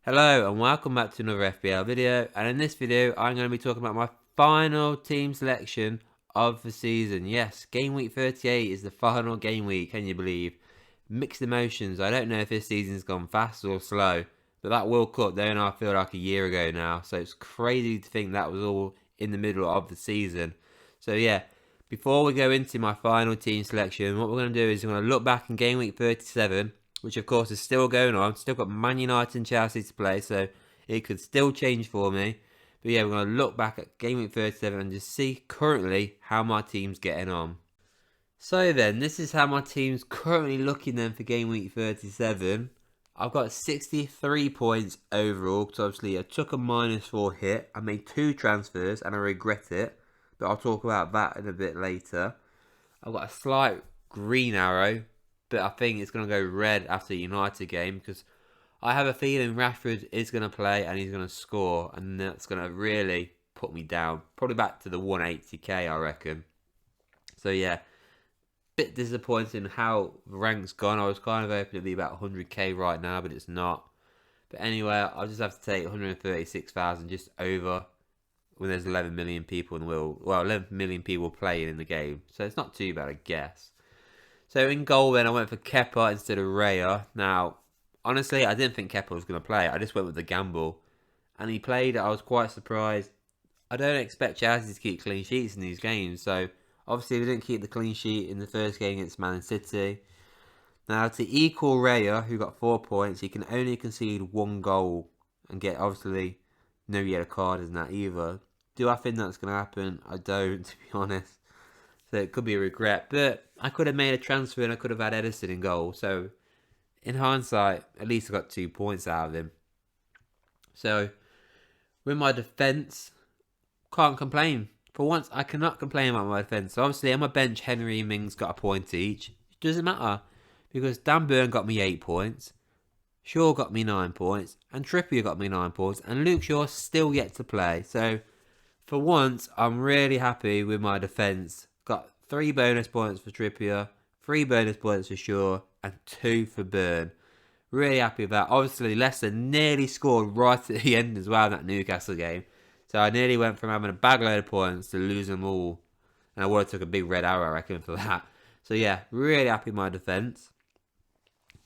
Hello and welcome back to another FPL video, and in this video I'm going to be talking about my final team selection of the season. Yes, game week 38 is the final game week, can you believe? Mixed emotions. I don't know if this season's gone fast or slow, but that World Cup there I feel like a year ago now, so it's crazy to think that was all in the middle of the season. So yeah, before we go into my final team selection, what we're going to do is we're going to look back in game week 37, which of course is still going on. Still got Man United and Chelsea to play, so it could still change for me. But yeah, we're going to look back at game week 37 and just see currently how my team's getting on. So then, this is how my team's currently looking then for game week 37. I've got 63 points overall, because obviously I took a -4 hit. I made 2 transfers and I regret it, but I'll talk about that in a bit later. I've got a slight green arrow, but I think it's going to go red after the United game because I have a feeling Rashford is going to play and he's going to score, and that's going to really put me down. Probably back to the 180k, I reckon. So yeah, bit disappointing how the rank's gone. I was kind of hoping it'd be about 100k right now, but it's not. But anyway, I'll just have to take 136,000 just over when there's 11 million people in the world. Well, 11 million people playing in the game, so it's not too bad, I guess. So in goal then, I went for Kepa instead of Raya. Now, honestly, I didn't think Kepa was going to play. I just went with the gamble. And he played. I was quite surprised. I don't expect Chelsea to keep clean sheets in these games. So, obviously, we didn't keep the clean sheet in the first game against Man City. Now, to equal Raya, who got 4 points, he can only concede 1 goal and get, obviously, no yellow card in that either. Do I think that's going to happen? I don't, to be honest. So it could be a regret. But I could have made a transfer and I could have had Edison in goal. So in hindsight, at least I got 2 points out of him. So with my defence, can't complain. For once, I cannot complain about my defence. So obviously, on my bench, Henry and Mings got a point each. It doesn't matter because Dan Burn got me 8 points. Shaw got me 9 points. And Trippier got me 9 points. And Luke Shaw still yet to play. So for once, I'm really happy with my defence. Got 3 bonus points for Trippier, 3 bonus points for Shaw, and 2 for Burn. Really happy with that. Obviously, Leicester nearly scored right at the end as well in that Newcastle game. So I nearly went from having a bag load of points to losing them all. And I would have took a big red arrow, I reckon, for that. So yeah, really happy with my defence.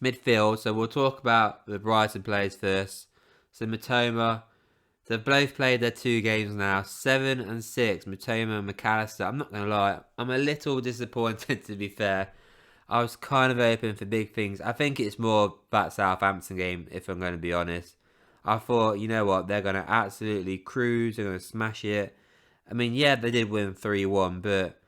Midfield, so we'll talk about the Brighton players first. So Matoma, they've both played their 2 games now, 7 and 6, Matoma and McAllister. I'm not going to lie, I'm a little disappointed to be fair. I was kind of hoping for big things. I think it's more that Southampton game, if I'm going to be honest. I thought, you know what, they're going to absolutely cruise, they're going to smash it. I mean, yeah, they did win 3-1, but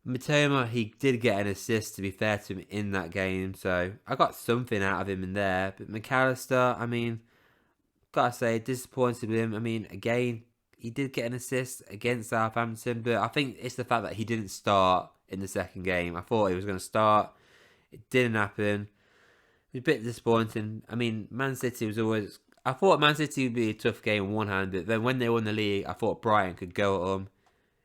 Matoma, he did get an assist, to be fair to him, in that game. So I got something out of him in there. But McAllister, I mean, gotta say, disappointed with him. I mean, again, he did get an assist against Southampton, but I think it's the fact that he didn't start in the second game. I thought he was going to start. It didn't happen. It was a bit disappointing. I mean, Man City was always... I thought Man City would be a tough game on one hand, but then when they won the league, I thought Brighton could go at them.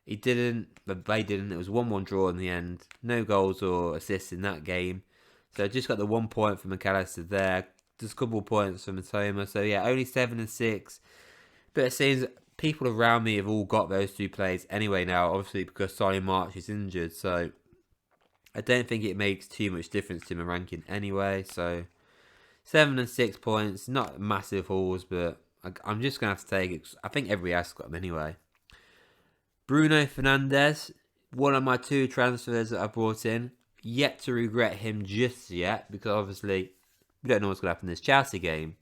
He didn't, but they didn't. It was 1-1 draw in the end. No goals or assists in that game. So just got the 1 point for McAllister there. Just a couple of points for Matoma. So yeah, only 7 and 6. But it seems people around me have all got those 2 plays anyway now. Obviously because Solly March is injured. So I don't think it makes too much difference to my ranking anyway. So 7 and 6 points. Not massive hauls, but I'm just going to have to take it. I think everybody else got them anyway. Bruno Fernandes, one of my 2 transfers that I brought in. Yet to regret him just yet, because obviously we don't know what's going to happen in this Chelsea game.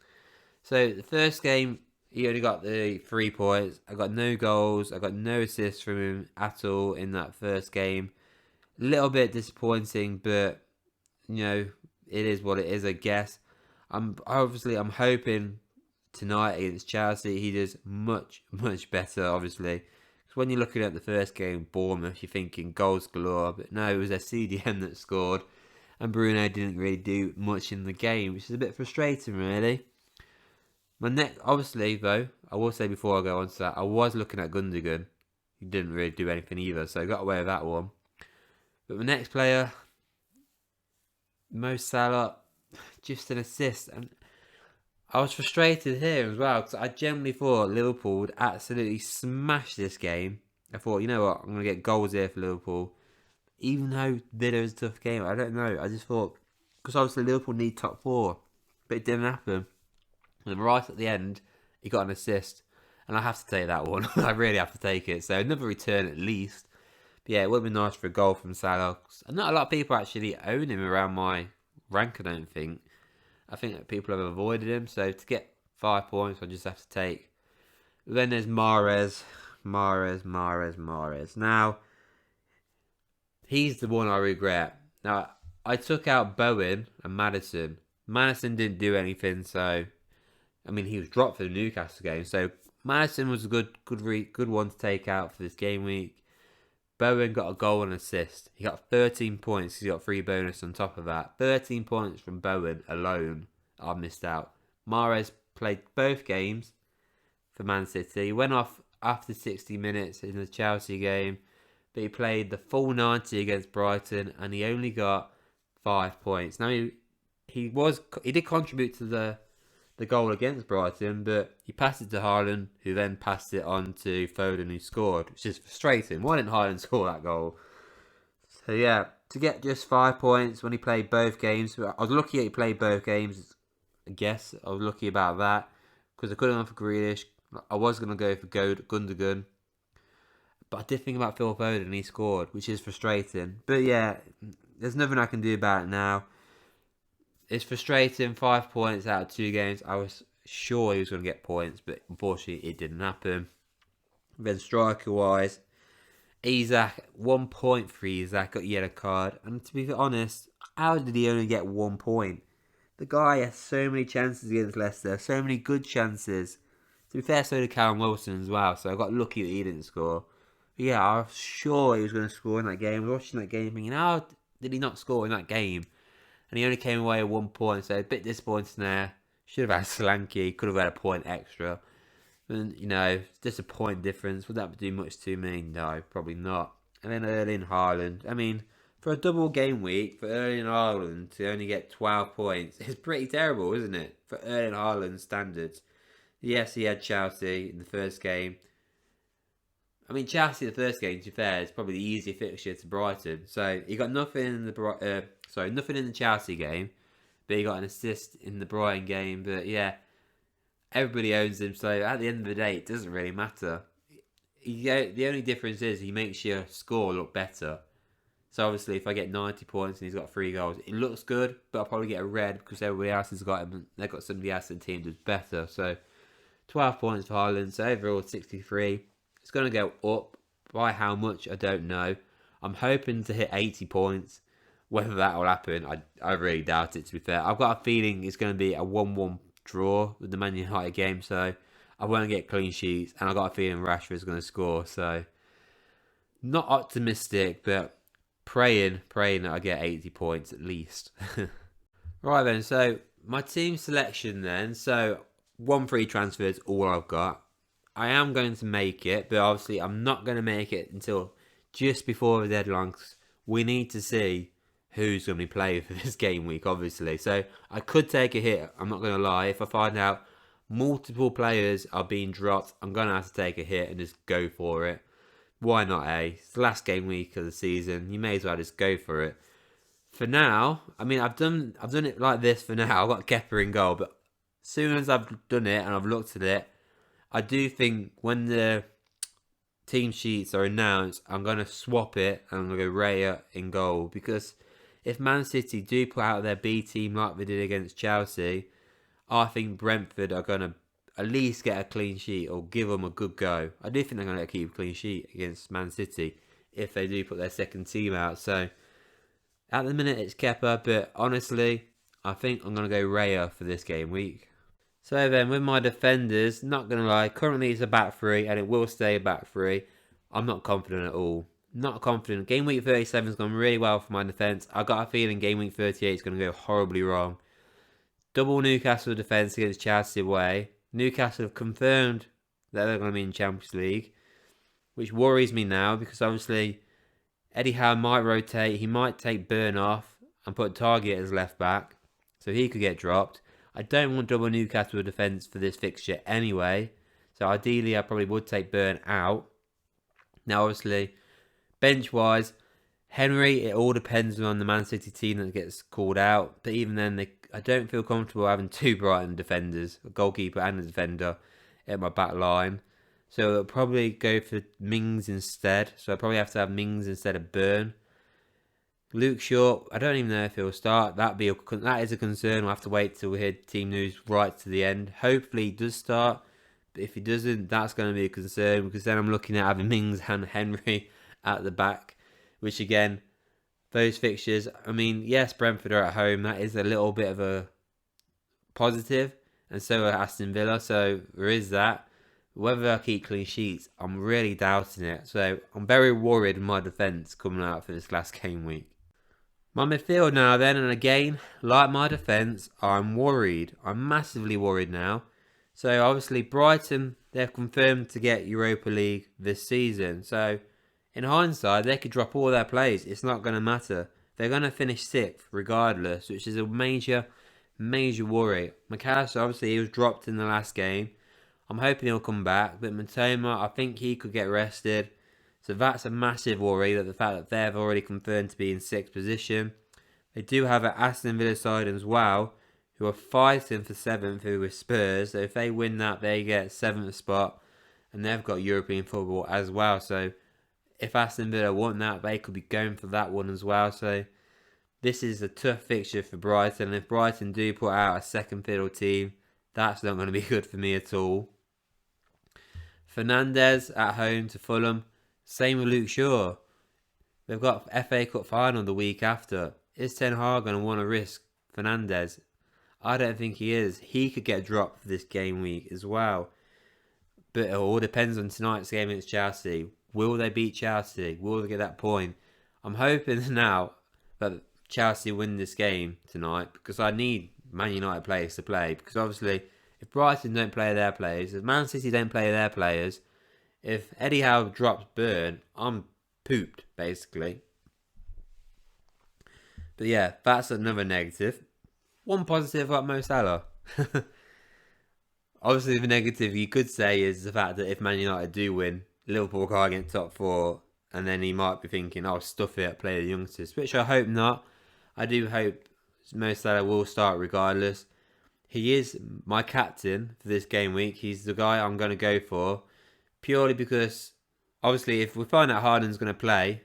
So the first game, he only got the 3 points. I got no goals. I got no assists from him at all in that first game. A little bit disappointing, but you know, it is what it is, I guess. I'm hoping tonight against Chelsea he does much, much better, obviously. Because when you're looking at the first game, Bournemouth, you're thinking goals galore. But no, it was their CDM that scored. And Bruno didn't really do much in the game, which is a bit frustrating, really. My next, obviously, though, I will say before I go on to that, I was looking at Gundogan. He didn't really do anything either, so I got away with that one. But the next player, Mo Salah, just an assist. And I was frustrated here as well because I generally thought Liverpool would absolutely smash this game. I thought, you know what, I'm going to get goals here for Liverpool. Even though Villa is a tough game, I don't know. I just thought, because obviously Liverpool need top four, but it didn't happen. And right at the end, he got an assist. And I have to take that one. I really have to take it. So another return at least. But yeah, it would have been nice for a goal from Salah. And not a lot of people actually own him around my rank, I don't think. I think that people have avoided him. So to get 5 points, I just have to take. Then there's Mahrez. Mahrez. Now, he's the one I regret. Now, I took out Bowen and Maddison. Maddison didn't do anything, so... I mean, he was dropped for the Newcastle game, so Maddison was a good one to take out for this game week. Bowen got a goal and assist. He got 13 points. He got 3 bonus on top of that. 13 points from Bowen alone. I missed out. Mahrez played both games for Man City. He went off after 60 minutes in the Chelsea game, but he played the full 90 against Brighton, and he only got 5 points. Now he did contribute to the goal against Brighton, but he passed it to Haaland, who then passed it on to Foden, who scored, which is frustrating. Why didn't Haaland score that goal? So yeah, to get just 5 points when he played both games, I was lucky that he played both games. I guess I was lucky about that because I could have gone for Grealish. I was going to go for Gundogan, but I did think about Phil Foden and he scored, which is frustrating. But yeah, there's nothing I can do about it now. It's frustrating. 5 points out of 2 games. I was sure he was going to get points, but unfortunately it didn't happen. Then striker-wise, Isak, 1 point for Isak, got a yellow card. And to be honest, how did he only get 1 point? The guy has so many chances against Leicester, so many good chances. To be fair, so did Callum Wilson as well, so I got lucky that he didn't score. But yeah, I was sure he was going to score in that game. I was watching that game thinking, how did he not score in that game? And he only came away with 1 point, so a bit disappointing there. Should have had Solanke, could have had a point extra. And, you know, just a point difference. Would that do much to me? No, probably not. And then Erling Haaland. I mean, for a double game week, for Erling Haaland to only get 12 points, it's pretty terrible, isn't it? For Erling Haaland's standards. Yes, he had Chelsea in the first game. I mean, Chelsea the first game, to be fair, is probably the easier fixture to Brighton. So he got nothing in the Chelsea game, but he got an assist in the Brighton game. But yeah, everybody owns him. So at the end of the day, it doesn't really matter. The only difference is he makes your score look better. So obviously, if I get 90 points and he's got 3 goals, it looks good, but I'll probably get a red because everybody else has got him. They've got somebody else in the team that's better. So 12 points for Haaland. So overall, 63. It's going to go up. By how much, I don't know. I'm hoping to hit 80 points. Whether that will happen, I really doubt it, to be fair. I've got a feeling it's going to be a 1-1 draw with the Man United game, so I won't get clean sheets. And I've got a feeling Rashford's going to score, so not optimistic, but praying that I get 80 points at least. Right then, so my team selection then. So 1 free transfer is all I've got. I am going to make it, but obviously I'm not going to make it until just before the deadline. We need to see who's going to be playing for this game week, obviously. So I could take a hit, I'm not going to lie. If I find out multiple players are being dropped, I'm going to have to take a hit and just go for it. Why not, eh? It's the last game week of the season. You may as well just go for it. For now, I mean, I've done it like this for now. I've got Kepa in goal, but as soon as I've done it and I've looked at it, I do think when the team sheets are announced, I'm going to swap it and I'm going to go Raya in goal. Because if Man City do put out their B team like they did against Chelsea, I think Brentford are going to at least get a clean sheet or give them a good go. I do think they're going to keep a clean sheet against Man City if they do put their second team out. So at the minute it's Kepa, but honestly, I think I'm going to go Raya for this game week. So then, with my defenders, not going to lie, currently it's a back 3 and it will stay a back 3. I'm not confident at all. Not confident. Game week 37 has gone really well for my defence. I got a feeling game week 38 is going to go horribly wrong. Double Newcastle defence against Chelsea away. Newcastle have confirmed that they're going to be in Champions League, which worries me now because obviously Eddie Howe might rotate. He might take Burn off and put Target as left back, so he could get dropped. I don't want double Newcastle defence for this fixture anyway. So ideally, I probably would take Burn out. Now, obviously, bench-wise, Henry, it all depends on the Man City team that gets called out. But even then, I don't feel comfortable having two Brighton defenders, a goalkeeper and a defender, at my back line. So I'll probably go for Mings instead. So I probably have to have Mings instead of Burn. Luke Shaw, I don't even know if he'll start. That is a concern. We'll have to wait till we hear team news right to the end. Hopefully he does start. But if he doesn't, that's going to be a concern, because then I'm looking at having Mings and Henry at the back. Which again, those fixtures, I mean, yes, Brentford are at home. That is a little bit of a positive. And so are Aston Villa. So there is that. Whether I keep clean sheets, I'm really doubting it. So I'm very worried in my defence coming out for this last game week. My midfield now then, and again, like my defence, I'm worried. I'm massively worried now. So obviously Brighton, they've confirmed to get Europa League this season. So in hindsight, they could drop all their players. It's not going to matter. They're going to finish 6th regardless, which is a major worry. McAllister, obviously, he was dropped in the last game. I'm hoping he'll come back. But Matoma, I think he could get rested. So that's a massive worry, that the fact that they've already confirmed to be in 6th position. They do have an Aston Villa side as well, who are fighting for 7th, who are Spurs. So if they win that, they get 7th spot. And they've got European football as well. So if Aston Villa want that, they could be going for that one as well. So this is a tough fixture for Brighton. And if Brighton do put out a second fiddle team, that's not going to be good for me at all. Fernandes at home to Fulham. Same with Luke Shaw. They've got FA Cup final the week after. Is Ten Hag going to want to risk Fernandes? I don't think he is. He could get dropped for this game week as well. But it all depends on tonight's game against Chelsea. Will they beat Chelsea? Will they get that point? I'm hoping now that Chelsea win this game tonight, because I need Man United players to play. Because obviously, if Brighton don't play their players, if Man City don't play their players, if Eddie Howe drops Burn, I'm pooped, basically. But yeah, that's another negative. One positive about Mo Salah. Obviously, the negative you could say is the fact that if Man United do win, Liverpool can't get top 4, and then he might be thinking, "Oh, stuff it, play the youngsters," which I hope not. I do hope Mo Salah will start regardless. He is my captain for this game week. He's the guy I'm going to go for, purely because, obviously, if we find out Harden's going to play,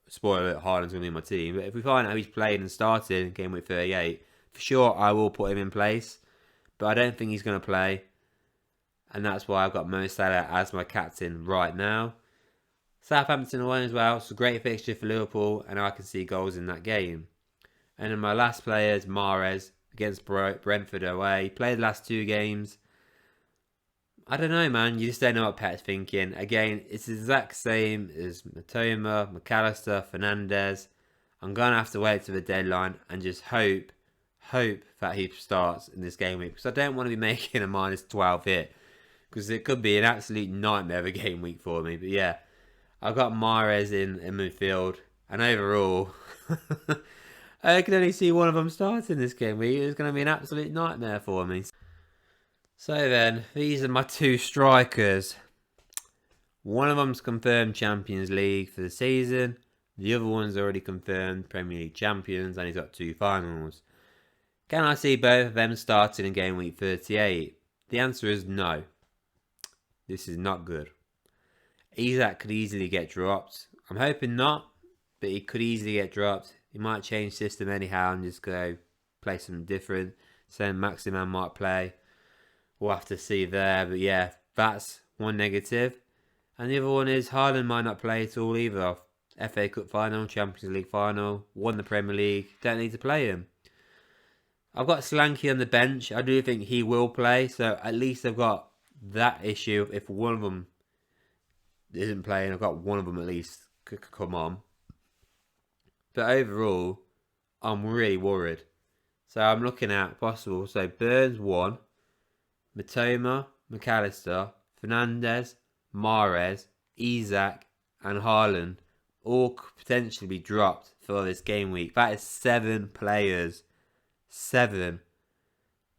spoiler alert, Harden's going to be in my team, but if we find out he's played and started in game week 38, for sure I will put him in place. But I don't think he's going to play. And that's why I've got Mo Salah as my captain right now. Southampton away as well. It's a great fixture for Liverpool, and I can see goals in that game. And then my last player is Mahrez against Brentford away. He played the last 2 games. I don't know, man. You just don't know what Pet's thinking. Again, it's the exact same as Matoma, McAllister, Fernandes. I'm going to have to wait to the deadline and just hope that he starts in this game week, because I don't want to be making a -12 hit, because it could be an absolute nightmare of a game week for me. But yeah, I've got Mahrez in midfield, and overall, I can only see one of them starting this game week. It's going to be an absolute nightmare for me. So then, these are my 2 strikers. One of them's confirmed Champions League for the season. The other one's already confirmed Premier League champions, and he's got 2 finals. Can I see both of them starting in game week 38? The answer is no. This is not good. Isak could easily get dropped. I'm hoping not, but he could easily get dropped. He might change system anyhow and just go play something different. Same Maximan might play. We'll have to see there. But yeah, that's one negative. And the other one is Haaland might not play at all either. FA Cup final, Champions League final, won the Premier League. Don't need to play him. I've got Solanke on the bench. I do think he will play. So at least I've got that issue. If one of them isn't playing, I've got one of them at least could come on. But overall, I'm really worried. So I'm looking at possible. So Burns 1, Matoma, McAllister, Fernandes, Mahrez, Isak, and Haaland all could potentially be dropped for this game week. That is 7 players. 7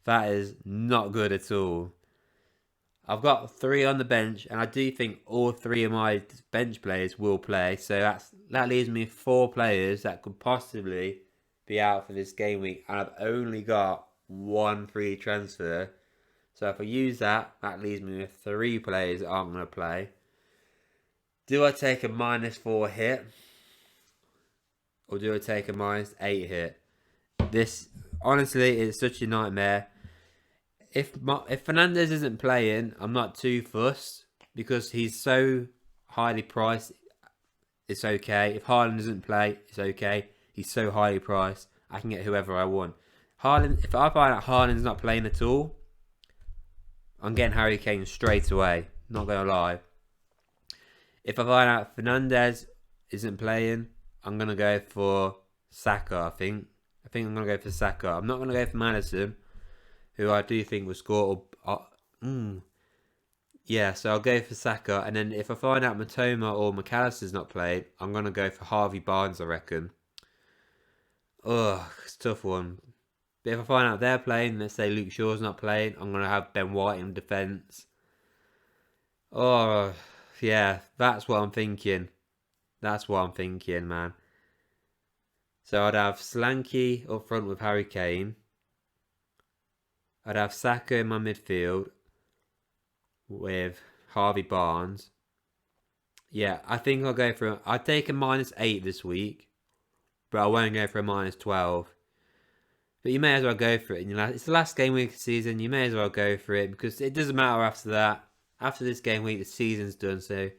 That is not good at all. I've got 3 on the bench, and I do think all 3 of my bench players will play. So that leaves me 4 players that could possibly be out for this game week, and I've only got 1 free transfer. So if I use that, that leaves me with 3 players that aren't going to play. Do I take a -4 hit, or do I take a -8 hit? This honestly is such a nightmare. If Fernandez isn't playing, I'm not too fussed because he's so highly priced. It's okay. If Haaland doesn't play, it's okay. He's so highly priced, I can get whoever I want. Haaland, if I find out Haaland's not playing at all, I'm getting Harry Kane straight away. Not gonna lie. If I find out Fernandez isn't playing, I'm gonna go for Saka. I think I'm gonna go for Saka. I'm not gonna go for Madison, who I do think will score. Yeah, so I'll go for Saka. And then if I find out Matoma or McAllister's not played, I'm going to go for Harvey Barnes, I reckon. Ugh, it's a tough one. But if I find out they're playing, let's say Luke Shaw's not playing, I'm going to have Ben White in defence. Oh, yeah, that's what I'm thinking. That's what I'm thinking, man. So I'd have Solanke up front with Harry Kane. I'd have Saka in my midfield with Harvey Barnes. Yeah, I think I'll go for... I'd take a -8 this week, but I won't go for a -12. But you may as well go for it. It's the last game week of the season. You may as well go for it because it doesn't matter after that. After this game week, the season's done, so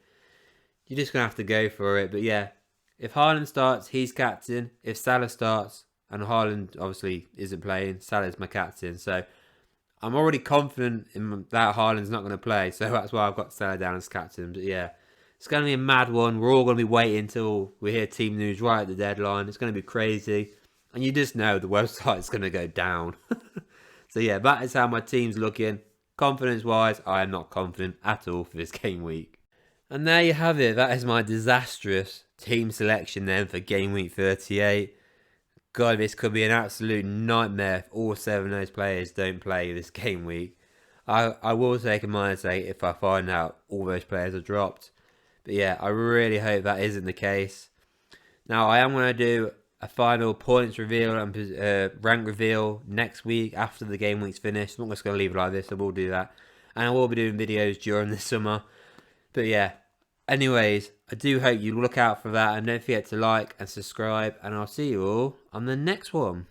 you're just going to have to go for it. But yeah, if Haaland starts, he's captain. If Salah starts, and Haaland obviously isn't playing, Salah's my captain. So I'm already confident in that Haaland's not going to play, so that's why I've got Salah down as captain. But yeah, it's going to be a mad one. We're all going to be waiting until we hear team news right at the deadline. It's going to be crazy. And you just know the website's going to go down. So yeah, that is how my team's looking. Confidence-wise, I am not confident at all for this game week. And there you have it. That is my disastrous team selection then for game week 38. God, this could be an absolute nightmare if all 7 of those players don't play this game week. I will take a -8 if I find out all those players are dropped. But yeah, I really hope that isn't the case. Now, I am going to do a final points reveal and rank reveal next week after the game week's finished. I'm not just going to leave it like this. I will do that. And I will be doing videos during the summer. But yeah, anyways, I do hope you look out for that. And don't forget to like and subscribe. And I'll see you all on the next one.